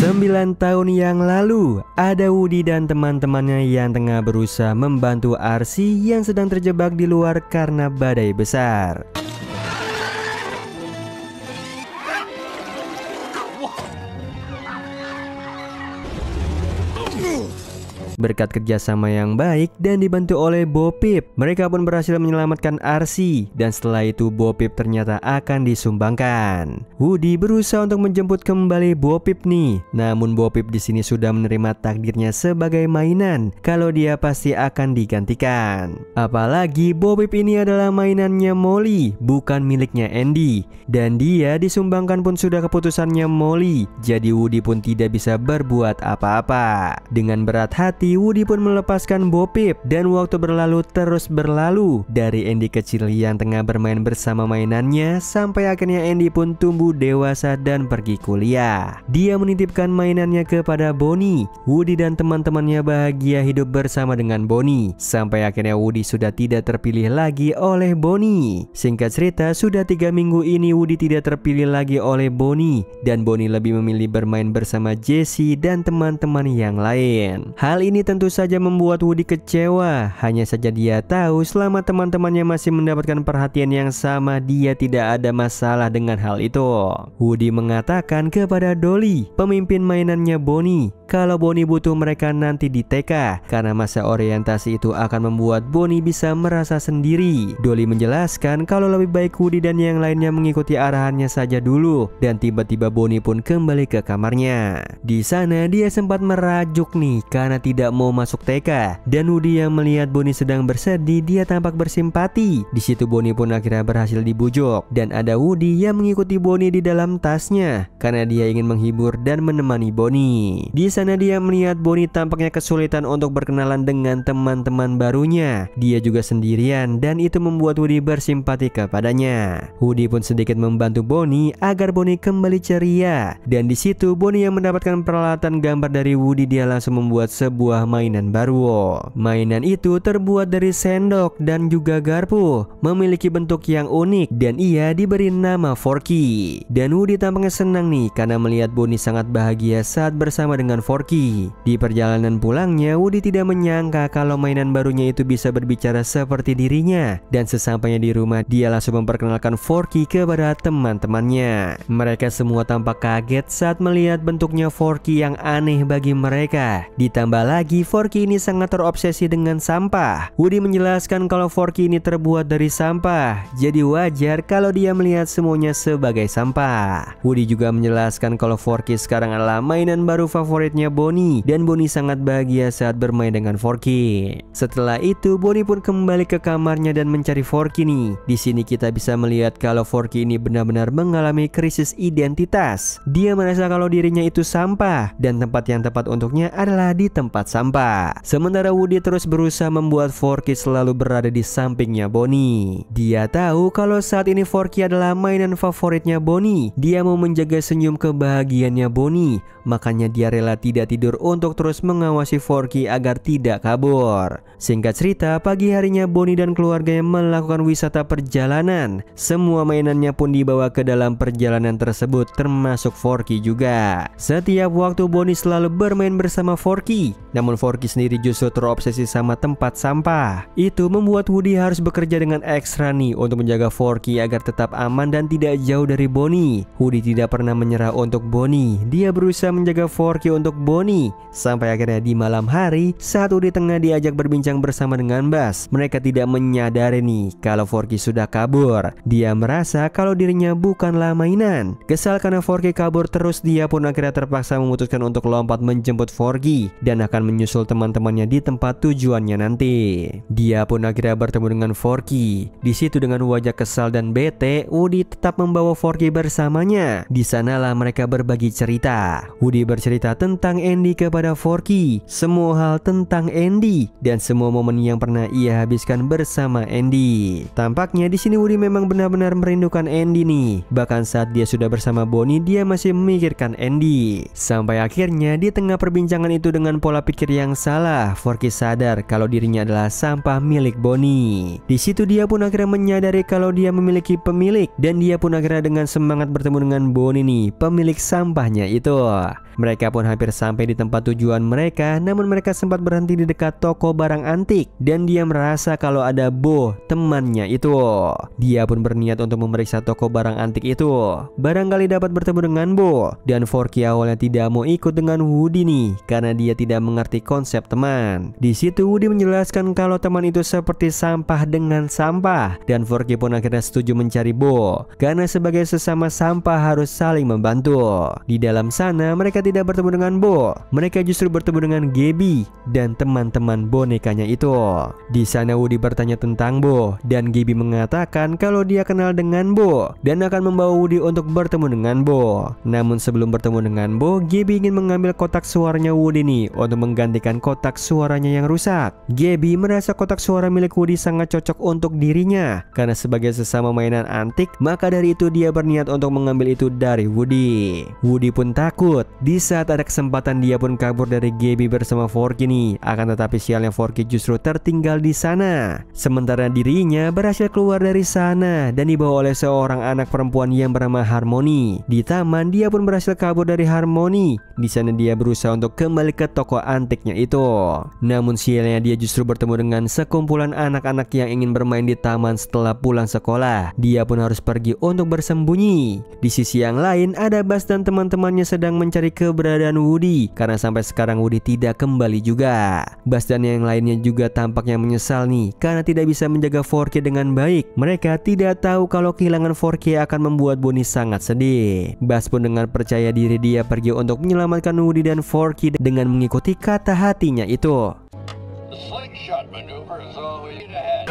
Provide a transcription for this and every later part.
9 tahun yang lalu, ada Woody dan teman-temannya yang tengah berusaha membantu Arsi yang sedang terjebak di luar karena badai besar. Berkat kerjasama yang baik dan dibantu oleh Bo Peep, mereka pun berhasil menyelamatkan Arsi. Dan setelah itu Bo Peep ternyata akan disumbangkan. Woody berusaha untuk menjemput kembali Bo Peep nih. Namun Bo Peep di sini sudah menerima takdirnya sebagai mainan kalau dia pasti akan digantikan. Apalagi Bo Peep ini adalah mainannya Molly, bukan miliknya Andy. Dan dia disumbangkan pun sudah keputusannya Molly. Jadi Woody pun tidak bisa berbuat apa-apa. Dengan berat hati Woody pun melepaskan Bo Peep dan waktu berlalu terus berlalu. Dari Andy kecil yang tengah bermain bersama mainannya sampai akhirnya Andy pun tumbuh dewasa dan pergi kuliah. Dia menitipkan mainannya kepada Bonnie. Woody dan teman-temannya bahagia hidup bersama dengan Bonnie sampai akhirnya Woody sudah tidak terpilih lagi oleh Bonnie. Singkat cerita, sudah 3 minggu ini Woody tidak terpilih lagi oleh Bonnie dan Bonnie lebih memilih bermain bersama Jessie dan teman-teman yang lain. Hal ini tentu saja membuat Woody kecewa. Hanya saja dia tahu selama teman-temannya masih mendapatkan perhatian yang sama, dia tidak ada masalah dengan hal itu. Woody mengatakan kepada Dolly, pemimpin mainannya Bonnie, kalau Bonnie butuh mereka nanti di TK karena masa orientasi itu akan membuat Bonnie bisa merasa sendiri. Dolly menjelaskan kalau lebih baik Woody dan yang lainnya mengikuti arahannya saja dulu. Dan tiba-tiba Bonnie pun kembali ke kamarnya. Di sana dia sempat merajuk nih karena tidak mau masuk TK. Dan Woody yang melihat Bonnie sedang bersedih, dia tampak bersimpati. Di situ Bonnie pun akhirnya berhasil dibujuk dan ada Woody yang mengikuti Bonnie di dalam tasnya karena dia ingin menghibur dan menemani Bonnie. Di sana dia melihat Bonnie tampaknya kesulitan untuk berkenalan dengan teman-teman barunya. Dia juga sendirian dan itu membuat Woody bersimpati kepadanya. Woody pun sedikit membantu Bonnie agar Bonnie kembali ceria. Dan di situ Bonnie yang mendapatkan peralatan gambar dari Woody, dia langsung membuat sebuah mainan baru. Mainan itu terbuat dari sendok dan juga garpu, memiliki bentuk yang unik dan ia diberi nama Forky. Dan Woody tampaknya senang nih karena melihat Bonnie sangat bahagia saat bersama dengan Forky. Di perjalanan pulangnya Woody tidak menyangka kalau mainan barunya itu bisa berbicara seperti dirinya. Dan sesampainya di rumah dia langsung memperkenalkan Forky kepada teman-temannya. Mereka semua tampak kaget saat melihat bentuknya Forky yang aneh bagi mereka. Ditambah lagi Forky ini sangat terobsesi dengan sampah. Woody menjelaskan kalau Forky ini terbuat dari sampah, jadi wajar kalau dia melihat semuanya sebagai sampah. Woody juga menjelaskan kalau Forky sekarang adalah mainan baru favoritnya Bonnie dan Bonnie sangat bahagia saat bermain dengan Forky. Setelah itu Bonnie pun kembali ke kamarnya dan mencari Forky nih. Di sini kita bisa melihat kalau Forky ini benar-benar mengalami krisis identitas. Dia merasa kalau dirinya itu sampah dan tempat yang tepat untuknya adalah di tempat sampah. Sementara Woody terus berusaha membuat Forky selalu berada di sampingnya Bonnie. Dia tahu kalau saat ini Forky adalah mainan favoritnya Bonnie. Dia mau menjaga senyum kebahagiaannya Bonnie, makanya dia rela tidak tidur untuk terus mengawasi Forky agar tidak kabur. Singkat cerita, pagi harinya Bonnie dan keluarganya melakukan wisata perjalanan. Semua mainannya pun dibawa ke dalam perjalanan tersebut, termasuk Forky juga. Setiap waktu Bonnie selalu bermain bersama Forky, namun Forky sendiri justru terobsesi sama tempat sampah. Itu membuat Woody harus bekerja dengan ekstra nih untuk menjaga Forky agar tetap aman dan tidak jauh dari Bonnie. Woody tidak pernah menyerah untuk Bonnie. Dia berusaha menjaga Forky untuk Bonnie sampai akhirnya di malam hari saat Woody tengah diajak berbincang bersama dengan Buzz, mereka tidak menyadari nih kalau Forky sudah kabur. Dia merasa kalau dirinya bukanlah mainan. Kesal karena Forky kabur terus, dia pun akhirnya terpaksa memutuskan untuk lompat menjemput Forky dan akan menyusul teman-temannya di tempat tujuannya nanti. Dia pun akhirnya bertemu dengan Forky. Di situ dengan wajah kesal dan bete, Woody tetap membawa Forky bersamanya. Di sanalah mereka berbagi cerita. Woody bercerita tentang Andy kepada Forky, semua hal tentang Andy dan semua momen yang pernah ia habiskan bersama Andy. Tampaknya di sini Woody memang benar-benar merindukan Andy nih. Bahkan saat dia sudah bersama Bonnie, dia masih memikirkan Andy. Sampai akhirnya di tengah perbincangan itu dengan pola pikir berpikir yang salah, Forky sadar kalau dirinya adalah sampah milik Bonnie. Di situ dia pun akhirnya menyadari kalau dia memiliki pemilik, dan dia pun akhirnya dengan semangat bertemu dengan Bonnie nih, pemilik sampahnya itu. Mereka pun hampir sampai di tempat tujuan mereka, namun mereka sempat berhenti di dekat toko barang antik dan dia merasa kalau ada Bo, temannya itu. Dia pun berniat untuk memeriksa toko barang antik itu, barangkali dapat bertemu dengan Bo. Dan Forky awalnya tidak mau ikut dengan Woody nih, karena dia tidak mengerti konsep teman. Di situ Woody menjelaskan kalau teman itu seperti sampah dengan sampah, dan Forky pun akhirnya setuju mencari Bo, karena sebagai sesama sampah harus saling membantu. Di dalam sana mereka tidak bertemu dengan Bo, mereka justru bertemu dengan Gabby dan teman-teman bonekanya itu. Di sana Woody bertanya tentang Bo, dan Gabby mengatakan kalau dia kenal dengan Bo dan akan membawa Woody untuk bertemu dengan Bo. Namun sebelum bertemu dengan Bo, Gabby ingin mengambil kotak suaranya Woody nih untuk menggantikan kotak suaranya yang rusak. Gabby merasa kotak suara milik Woody sangat cocok untuk dirinya, karena sebagai sesama mainan antik, maka dari itu dia berniat untuk mengambil itu dari Woody. Woody pun takut. Di saat ada kesempatan dia pun kabur dari Gabby bersama Forky nih, akan tetapi sialnya Forky justru tertinggal di sana. Sementara dirinya berhasil keluar dari sana dan dibawa oleh seorang anak perempuan yang bernama Harmony. Di taman dia pun berhasil kabur dari Harmony. Di sana dia berusaha untuk kembali ke toko antiknya itu. Namun sialnya dia justru bertemu dengan sekumpulan anak-anak yang ingin bermain di taman setelah pulang sekolah. Dia pun harus pergi untuk bersembunyi. Di sisi yang lain ada Buzz dan teman-temannya sedang mencari keberadaan Woody, karena sampai sekarang Woody tidak kembali juga. Buzz dan yang lainnya juga tampaknya menyesal nih, karena tidak bisa menjaga Forky dengan baik. Mereka tidak tahu kalau kehilangan Forky akan membuat Bonnie sangat sedih. Buzz pun dengan percaya diri dia pergi untuk menyelamatkan Woody dan Forky dengan mengikuti kata hatinya itu. The slingshot maneuver is all we need ahead.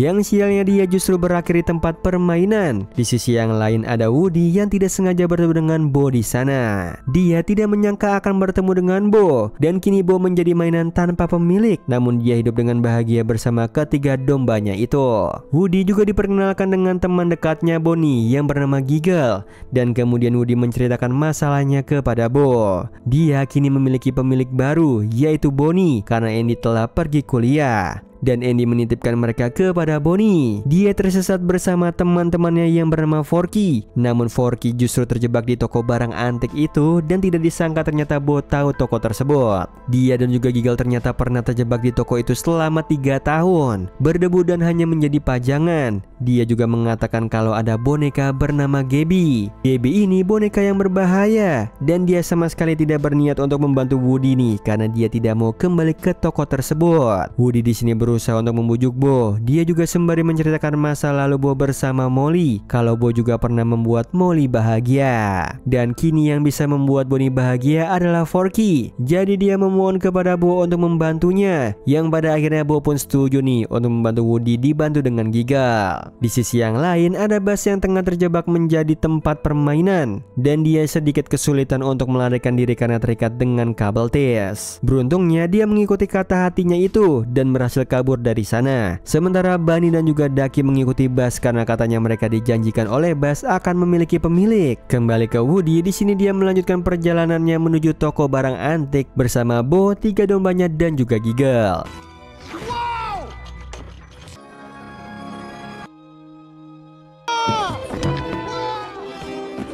Yang sialnya dia justru berakhir di tempat permainan. Di sisi yang lain ada Woody yang tidak sengaja bertemu dengan Bo di sana. Dia tidak menyangka akan bertemu dengan Bo, dan kini Bo menjadi mainan tanpa pemilik. Namun dia hidup dengan bahagia bersama ketiga dombanya itu. Woody juga diperkenalkan dengan teman dekatnya Bonnie yang bernama Giggle, dan kemudian Woody menceritakan masalahnya kepada Bo. Dia kini memiliki pemilik baru, yaitu Bonnie, karena Andy telah pergi kuliah. Dan Andy menitipkan mereka kepada Bonnie. Dia tersesat bersama teman-temannya yang bernama Forky. Namun Forky justru terjebak di toko barang antik itu, dan tidak disangka ternyata Bo tahu toko tersebut. Dia dan juga Giggle ternyata pernah terjebak di toko itu selama 3 tahun, berdebu dan hanya menjadi pajangan. Dia juga mengatakan kalau ada boneka bernama Gabby. Gabby ini boneka yang berbahaya, dan dia sama sekali tidak berniat untuk membantu Woody nih, karena dia tidak mau kembali ke toko tersebut. Woody di sini berusaha untuk membujuk Bo. Dia juga sembari menceritakan masa lalu Bo bersama Molly, kalau Bo juga pernah membuat Molly bahagia. Dan kini yang bisa membuat Bonnie bahagia adalah Forky. Jadi dia memohon kepada Bo untuk membantunya, yang pada akhirnya Bo pun setuju nih untuk membantu Woody dibantu dengan Giggle. Di sisi yang lain ada Buzz yang tengah terjebak menjadi tempat permainan, dan dia sedikit kesulitan untuk melarikan diri karena terikat dengan kabel tes. Beruntungnya dia mengikuti kata hatinya itu dan berhasil kabur dari sana. Sementara Bunny dan juga Ducky mengikuti Buzz karena katanya mereka dijanjikan oleh Buzz akan memiliki pemilik. Kembali ke Woody, di sini dia melanjutkan perjalanannya menuju toko barang antik bersama Bo, 3 dombanya dan juga Giggle.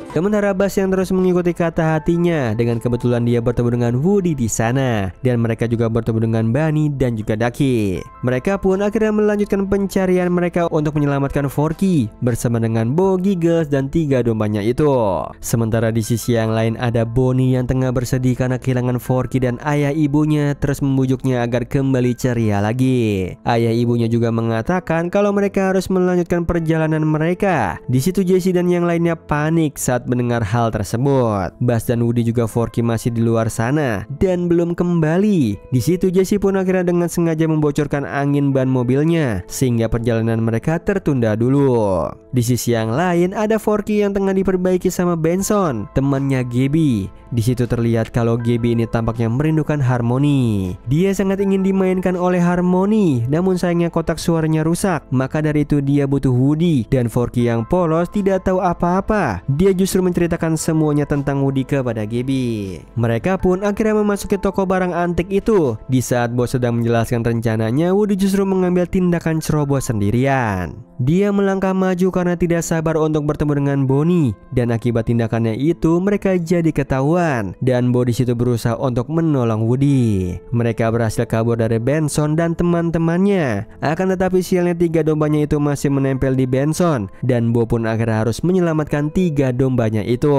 Sementara Buzz yang terus mengikuti kata hatinya, dengan kebetulan dia bertemu dengan Woody di sana, dan mereka juga bertemu dengan Bunny dan juga Ducky. Mereka pun akhirnya melanjutkan pencarian mereka untuk menyelamatkan Forky bersama dengan Bo, Giggles dan 3 dombanya itu. Sementara di sisi yang lain ada Bonnie yang tengah bersedih karena kehilangan Forky, dan ayah ibunya terus membujuknya agar kembali ceria lagi. Ayah ibunya juga mengatakan kalau mereka harus melanjutkan perjalanan mereka. Di situ Jessie dan yang lainnya panik saat mendengar hal tersebut. Buzz dan Woody juga Forky masih di luar sana dan belum kembali. Di situ Jessie pun akhirnya dengan sengaja membocorkan angin ban mobilnya sehingga perjalanan mereka tertunda dulu. Di sisi yang lain ada Forky yang tengah diperbaiki sama Benson, temannya Gabby. Di situ terlihat kalau Gabby ini tampaknya merindukan Harmony. Dia sangat ingin dimainkan oleh Harmony, namun sayangnya kotak suaranya rusak. Maka dari itu dia butuh Woody, dan Forky yang polos tidak tahu apa-apa. Dia justru justru menceritakan semuanya tentang Woody kepada Gabby. Mereka pun akhirnya memasuki toko barang antik itu. Di saat bos sedang menjelaskan rencananya, Woody justru mengambil tindakan ceroboh sendirian. Dia melangkah maju karena tidak sabar untuk bertemu dengan Bonnie, dan akibat tindakannya itu mereka jadi ketahuan dan Bo di situ berusaha untuk menolong Woody. Mereka berhasil kabur dari Benson dan teman-temannya. Akan tetapi sialnya 3 dombanya itu masih menempel di Benson dan Bo pun akhirnya harus menyelamatkan 3 dombanya itu.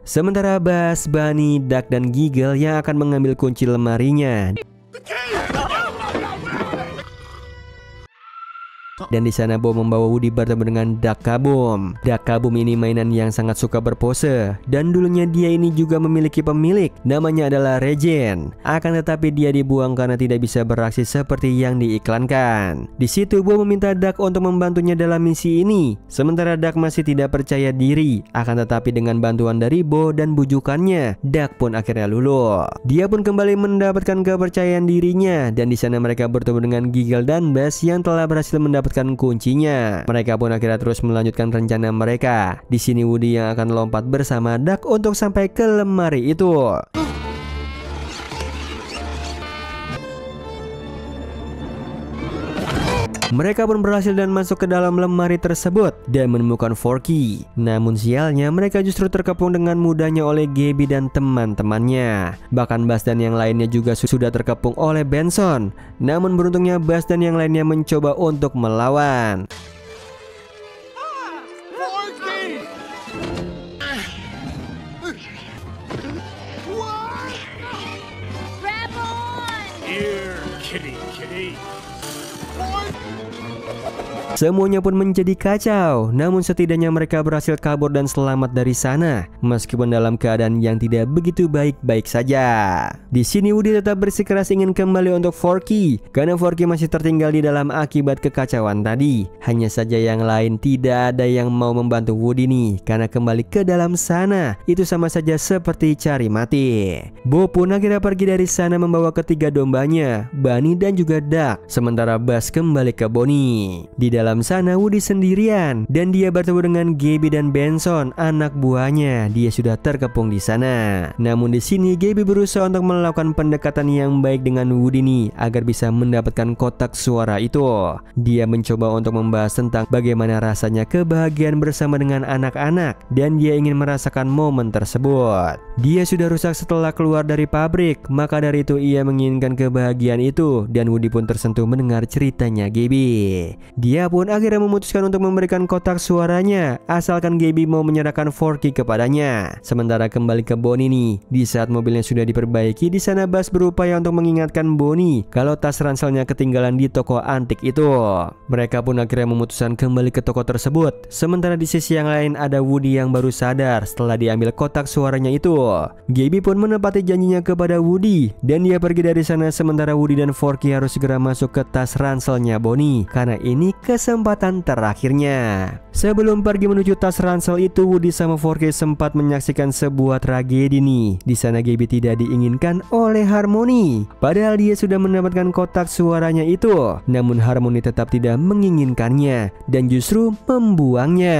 Sementara Buzz, Bunny, Duck dan Giggle yang akan mengambil kunci lemarinya. Dan di sana Bo membawa Woody bertemu dengan Duck Kaboom. Duck Kaboom ini mainan yang sangat suka berpose, dan dulunya dia ini juga memiliki pemilik, namanya adalah Regen. Akan tetapi dia dibuang karena tidak bisa beraksi seperti yang diiklankan. Di situ Bo meminta Duck untuk membantunya dalam misi ini. Sementara Duck masih tidak percaya diri, akan tetapi dengan bantuan dari Bo dan bujukannya, Duck pun akhirnya luluh. Dia pun kembali mendapatkan kepercayaan dirinya, dan di sana mereka bertemu dengan Giggle dan Buzz yang telah berhasil mendapatkan kuncinya. Mereka pun akhirnya terus melanjutkan rencana mereka. Di sini Woody yang akan lompat bersama Duck untuk sampai ke lemari itu. Mereka pun berhasil dan masuk ke dalam lemari tersebut dan menemukan Forky. Namun sialnya mereka justru terkepung dengan mudahnya oleh Gabby dan teman-temannya. Bahkan Buzz dan yang lainnya juga sudah terkepung oleh Benson. Namun beruntungnya Buzz dan yang lainnya mencoba untuk melawan. Semuanya pun menjadi kacau, namun setidaknya mereka berhasil kabur dan selamat dari sana, meskipun dalam keadaan yang tidak begitu baik-baik saja. Di sini Woody tetap bersikeras ingin kembali untuk Forky, karena Forky masih tertinggal di dalam akibat kekacauan tadi. Hanya saja yang lain tidak ada yang mau membantu Woody nih, karena kembali ke dalam sana itu sama saja seperti cari mati. Bo pun akhirnya pergi dari sana membawa ketiga dombanya, Bunny dan juga Duck. Sementara Buzz kembali ke Bonnie. Di dalam sana Woody sendirian dan dia bertemu dengan Gabby dan Benson, anak buahnya. Dia sudah terkepung di sana. Namun di sini Gabby berusaha untuk melakukan pendekatan yang baik dengan Woody nih agar bisa mendapatkan kotak suara itu. Dia mencoba untuk membahas tentang bagaimana rasanya kebahagiaan bersama dengan anak-anak dan dia ingin merasakan momen tersebut. Dia sudah rusak setelah keluar dari pabrik, maka dari itu ia menginginkan kebahagiaan itu dan Woody pun tersentuh mendengar ceritanya Gabby. Dia pun akhirnya memutuskan untuk memberikan kotak suaranya asalkan Gabby mau menyerahkan Forky kepadanya. Sementara kembali ke Bonnie nih, di saat mobilnya sudah diperbaiki, di sana Buzz berupaya untuk mengingatkan Bonnie kalau tas ranselnya ketinggalan di toko antik itu. Mereka pun akhirnya memutuskan kembali ke toko tersebut. Sementara di sisi yang lain ada Woody yang baru sadar setelah diambil kotak suaranya itu. Gabby pun menepati janjinya kepada Woody dan dia pergi dari sana, sementara Woody dan Forky harus segera masuk ke tas ranselnya Bonnie karena ini kesempatan terakhirnya. Sebelum pergi menuju tas ransel itu, Woody sama Forky sempat menyaksikan sebuah tragedi nih. Di sana Gabby tidak diinginkan oleh Harmony. Padahal dia sudah mendapatkan kotak suaranya itu. Namun Harmony tetap tidak menginginkannya dan justru membuangnya.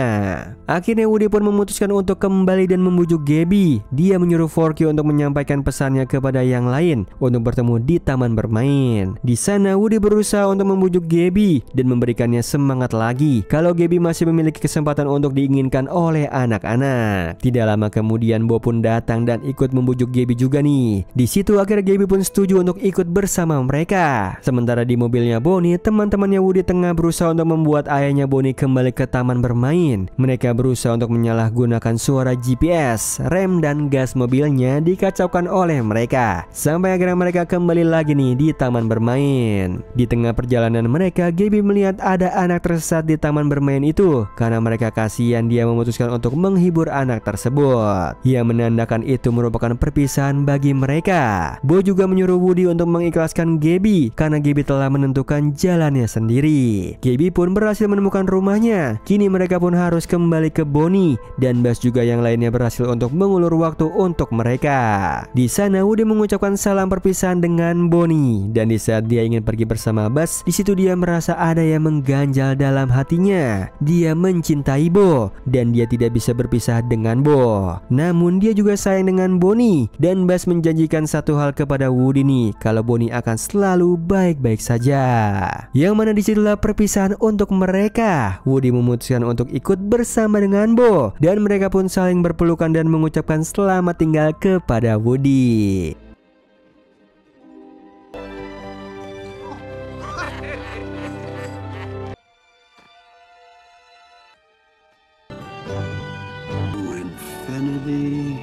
Akhirnya Woody pun memutuskan untuk kembali dan membujuk Gabby. Dia menyuruh Forky untuk menyampaikan pesannya kepada yang lain untuk bertemu di taman bermain. Di sana Woody berusaha untuk membujuk Gabby dan memberikannya semangat lagi kalau Gabby masih memiliki kesempatan untuk diinginkan oleh anak-anak. Tidak lama kemudian Bo pun datang dan ikut membujuk Gabby juga nih. Di situ akhirnya Gabby pun setuju untuk ikut bersama mereka. Sementara di mobilnya Bonnie, teman-temannya Woody tengah berusaha untuk membuat ayahnya Bonnie kembali ke taman bermain. Mereka berusaha untuk menyalahgunakan suara GPS, rem dan gas mobilnya dikacaukan oleh mereka. Sampai akhirnya mereka kembali lagi nih di taman bermain. Di tengah perjalanan mereka, Gabby melihat ada anak tersesat di taman bermain itu. Karena mereka kasihan, dia memutuskan untuk menghibur anak tersebut. Ia menandakan itu merupakan perpisahan bagi mereka. Bo juga menyuruh Woody untuk mengikhlaskan Gabby karena Gabby telah menentukan jalannya sendiri. Gabby pun berhasil menemukan rumahnya. Kini mereka pun harus kembali ke Bonnie dan Buzz juga yang lainnya berhasil untuk mengulur waktu untuk mereka. Di sana Woody mengucapkan salam perpisahan dengan Bonnie dan di saat dia ingin pergi bersama Buzz, di situ dia merasa ada yang mengganjal terganjal dalam hatinya. Dia mencintai Bo dan dia tidak bisa berpisah dengan Bo. Namun dia juga sayang dengan Bonnie, dan Buzz menjanjikan satu hal kepada Woody nih, kalau Bonnie akan selalu baik-baik saja. Yang mana disitulah perpisahan untuk mereka. Woody memutuskan untuk ikut bersama dengan Bo, dan mereka pun saling berpelukan dan mengucapkan selamat tinggal kepada Woody. Infinity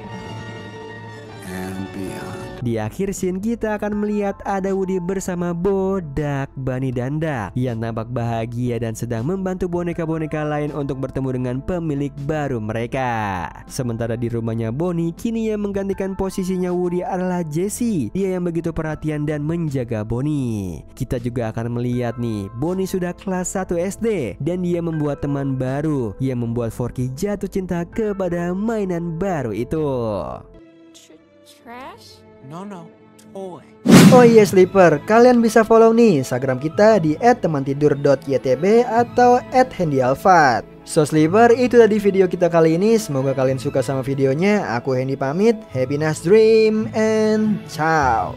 and beyond. Di akhir scene kita akan melihat ada Woody bersama Bo, Duck, Bunny, dan Duck yang nampak bahagia dan sedang membantu boneka-boneka lain untuk bertemu dengan pemilik baru mereka. Sementara di rumahnya Bonnie, kini yang menggantikan posisinya Woody adalah Jessie. Dia yang begitu perhatian dan menjaga Bonnie. Kita juga akan melihat nih, Bonnie sudah kelas 1 SD dan dia membuat teman baru yang membuat Forky jatuh cinta kepada mainan baru itu. Trash? No, toy. Oh iya Sleeper, kalian bisa follow nih Instagram kita di @temantidur.ytb atau @handyalfat. So Sleeper, itu tadi video kita kali ini. Semoga kalian suka sama videonya. Aku Hendy pamit. Happy nice dream and ciao.